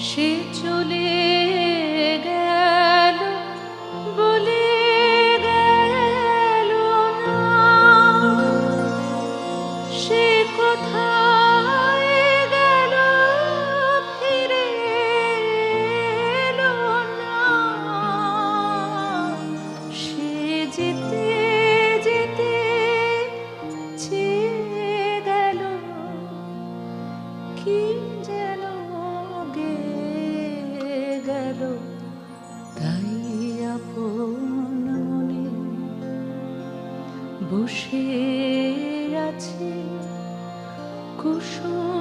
সে চলে গেল বলে গেল না, সে কোথায় গেল ফিরে এলো না। সে যেতে যেতে চেয়ে গেল কি যেন গেল, তাই আপন মনে বসে আছে কুসুম